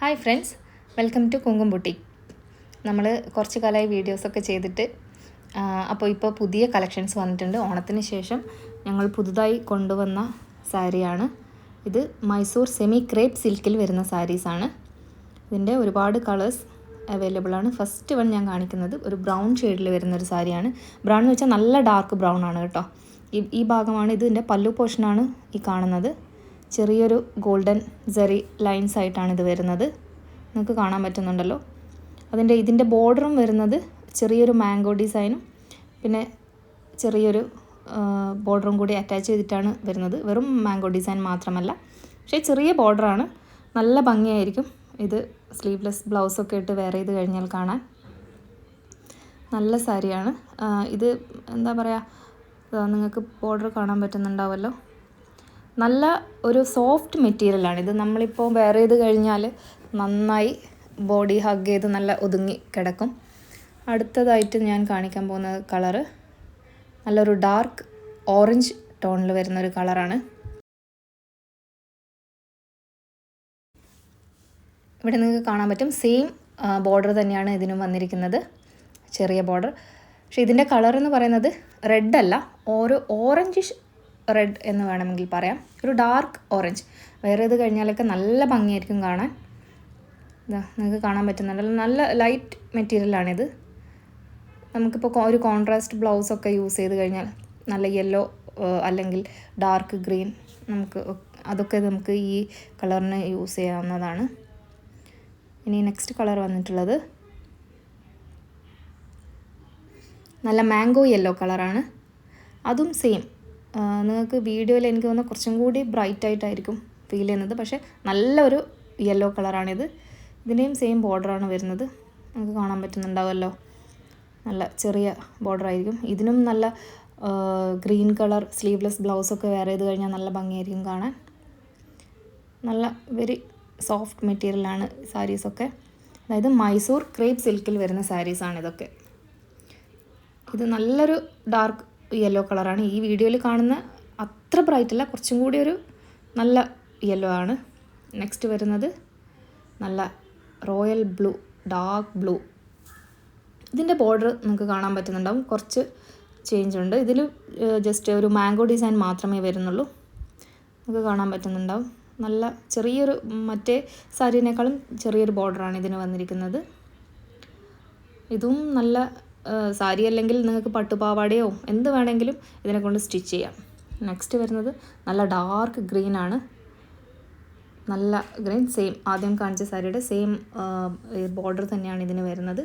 Hi friends, welcome to Kumkum boutique. നമ്മൾ കുറച്ച് കാലമായി വീഡിയോസൊക്കെ ചെയ്തിട്ട് ഇപ്പോൾ പുതിയ കളക്ഷൻസ് വന്നിട്ടുണ്ട്. ഓണത്തിന് ശേഷം ഞങ്ങൾ പുതുതായി കൊണ്ടുവന്ന സാരിയാണ് ഇത്. മൈസൂർ സെമി ക്രേപ്പ് സിൽക്കിൽ വരുന്ന സാരീസാണ്. ഇതിൻ്റെ ഒരുപാട് കളേഴ്സ് അവൈലബിൾ ആണ്. ഫസ്റ്റ് വൺ ഞാൻ കാണിക്കുന്നത് ഒരു ബ്രൗൺ ഷെയ്ഡിൽ വരുന്നൊരു സാരിയാണ്. ബ്രൗൺ എന്ന് വെച്ചാൽ നല്ല ഡാർക്ക് ബ്രൗൺ ആണ് കേട്ടോ. ഈ ഭാഗമാണ് ഇതിൻ്റെ പല്ലു പോർഷനാണ് ഈ കാണുന്നത്. ചെറിയൊരു ഗോൾഡൻ ജെറി ലൈൻസ് ആയിട്ടാണ് ഇത് വരുന്നത്. നിങ്ങൾക്ക് കാണാൻ പറ്റുന്നുണ്ടല്ലോ. ഇതിൻ്റെ ബോർഡറും വരുന്നത് ചെറിയൊരു മാംഗോ ഡിസൈനും പിന്നെ ചെറിയൊരു ബോർഡറും കൂടി അറ്റാച്ച് ചെയ്തിട്ടാണ് വരുന്നത്. വെറും മാംഗോ ഡിസൈൻ മാത്രമല്ല, പക്ഷേ ചെറിയ ബോർഡറാണ്. നല്ല ഭംഗിയായിരിക്കും. ഇത് സ്ലീവ്ലെസ് ബ്ലൗസൊക്കെ ഇട്ട് വെയർ ചെയ്ത് കഴിഞ്ഞാൽ കാണാൻ നല്ല സാരിയാണ്. ഇത് എന്താ പറയുക, നിങ്ങൾക്ക് ബോർഡർ കാണാൻ പറ്റുന്നുണ്ടാവുമല്ലോ. നല്ല ഒരു സോഫ്റ്റ് മെറ്റീരിയലാണ് ഇത്. നമ്മളിപ്പോൾ വെയർ ചെയ്ത് കഴിഞ്ഞാൽ നന്നായി ബോഡി ഹഗ് ചെയ്ത് നല്ല ഒതുങ്ങി കിടക്കും. അടുത്തതായിട്ട് ഞാൻ കാണിക്കാൻ പോകുന്ന കളറ് നല്ലൊരു ഡാർക്ക് ഓറഞ്ച് ടോണിൽ വരുന്നൊരു കളറാണ്. ഇവിടെ നിങ്ങൾക്ക് കാണാൻ പറ്റും സെയിം ബോർഡർ തന്നെയാണ് ഇതിനും വന്നിരിക്കുന്നത്, ചെറിയ ബോർഡർ. പക്ഷേ ഇതിൻ്റെ കളർ എന്ന് പറയുന്നത് റെഡ് അല്ല, ഓറഞ്ചിഷ് റെഡ് എന്ന് വേണമെങ്കിൽ പറയാം. ഒരു ഡാർക്ക് ഓറഞ്ച്. വെയർ ചെയ്ത് കഴിഞ്ഞാലൊക്കെ നല്ല ഭംഗിയായിരിക്കും കാണാൻ. നിങ്ങൾക്ക് കാണാൻ പറ്റുന്നുണ്ടല്ലോ, നല്ല ലൈറ്റ് മെറ്റീരിയലാണിത്. നമുക്കിപ്പോൾ ഒരു കോൺട്രാസ്റ്റ് ബ്ലൗസൊക്കെ യൂസ് ചെയ്ത് കഴിഞ്ഞാൽ നല്ല യെല്ലോ അല്ലെങ്കിൽ ഡാർക്ക് ഗ്രീൻ അതൊക്കെ നമുക്ക് ഈ കളറിന് യൂസ് ചെയ്യാവുന്നതാണ്. ഇനി നെക്സ്റ്റ് കളർ വന്നിട്ടുള്ളത് നല്ല മാംഗോ യെല്ലോ കളറാണ്. അതും സെയിം. നിങ്ങൾക്ക് വീഡിയോയിൽ എനിക്ക് തോന്നുന്നു കുറച്ചും കൂടി ബ്രൈറ്റ് ആയിട്ടായിരിക്കും ഫീൽ ചെയ്യുന്നത്, പക്ഷേ നല്ലൊരു യെല്ലോ കളറാണിത്. ഇതിൻ്റെയും സെയിം ബോർഡറാണ് വരുന്നത്. നമുക്ക് കാണാൻ പറ്റുന്നുണ്ടാവുമല്ലോ, നല്ല ചെറിയ ബോർഡറായിരിക്കും. ഇതിനും നല്ല ഗ്രീൻ കളർ സ്ലീവ്ലെസ് ബ്ലൗസൊക്കെ വെയർ ചെയ്ത് കഴിഞ്ഞാൽ നല്ല ഭംഗിയായിരിക്കും കാണാൻ. നല്ല വെരി സോഫ്റ്റ് മെറ്റീരിയലാണ് സാരീസൊക്കെ. അതായത് മൈസൂർ ക്രേപ്പ് സിൽക്കിൽ വരുന്ന സാരീസാണ് ഇതൊക്കെ. ഇത് നല്ലൊരു ഡാർക്ക് യെല്ലോ കളറാണ്. ഈ വീഡിയോയിൽ കാണുന്ന അത്ര ബ്രൈറ്റ് അല്ല, കുറച്ചും കൂടി ഒരു നല്ല യെല്ലോ ആണ്. നെക്സ്റ്റ് വരുന്നത് നല്ല റോയൽ ബ്ലൂ, ഡാർക്ക് ബ്ലൂ. ഇതിൻ്റെ ബോർഡർ നിങ്ങൾക്ക് കാണാൻ പറ്റുന്നുണ്ടാവും, കുറച്ച് ചേഞ്ച് ഉണ്ട്. ഇതിൽ ജസ്റ്റ് ഒരു മാംഗോ ഡിസൈൻ മാത്രമേ വരുന്നുള്ളൂ. നിങ്ങൾക്ക് കാണാൻ പറ്റുന്നുണ്ടാവും. നല്ല ചെറിയൊരു മറ്റേ സാരീനേക്കാളും ചെറിയൊരു ബോർഡറാണ് ഇതിന് വന്നിരിക്കുന്നത്. ഇതും നല്ല സാരി അല്ലെങ്കിൽ നിങ്ങൾക്ക് പട്ടുപാവാടയോ എന്ത് വേണമെങ്കിലും ഇതിനെ കൊണ്ട് സ്റ്റിച്ച് ചെയ്യാം. നെക്സ്റ്റ് വരുന്നത് നല്ല ഡാർക്ക് ഗ്രീൻ ആണ്. നല്ല ഗ്രീൻ, സെയിം ആദ്യം കാണിച്ച സാരിയുടെ സെയിം ബോർഡർ തന്നെയാണ് ഇതിന് വരുന്നത്.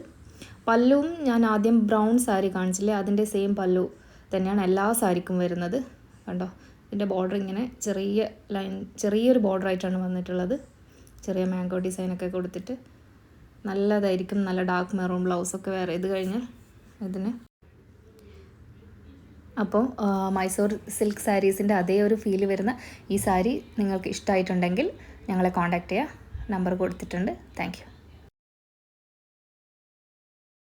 പല്ലുവും ഞാൻ ആദ്യം ബ്രൗൺ സാരി കാണിച്ചില്ലേ, അതിൻ്റെ സെയിം പല്ലു തന്നെയാണ് എല്ലാ സാരിക്കും വരുന്നത്. കണ്ടോ, ഇതിൻ്റെ ബോർഡർ ഇങ്ങനെ ചെറിയൊരു ബോർഡറായിട്ടാണ് വന്നിട്ടുള്ളത്. ചെറിയ മാംഗോ ഡിസൈനൊക്കെ കൊടുത്തിട്ട് നല്ലതായിരിക്കും. നല്ല ഡാർക്ക് മെറൂൺ ബ്ലൗസൊക്കെ വെയർ ചെയ്ത് കഴിഞ്ഞാൽ ഇതിന്. അപ്പോൾ മൈസൂർ സിൽക്ക് സാരീസിൻ്റെ അതേ ഒരു ഫീല് വരുന്ന ഈ സാരി നിങ്ങൾക്ക് ഇഷ്ടമായിട്ടുണ്ടെങ്കിൽ ഞങ്ങളെ കോൺടാക്റ്റ് ചെയ്യുക. നമ്പർ കൊടുത്തിട്ടുണ്ട്. Thank you.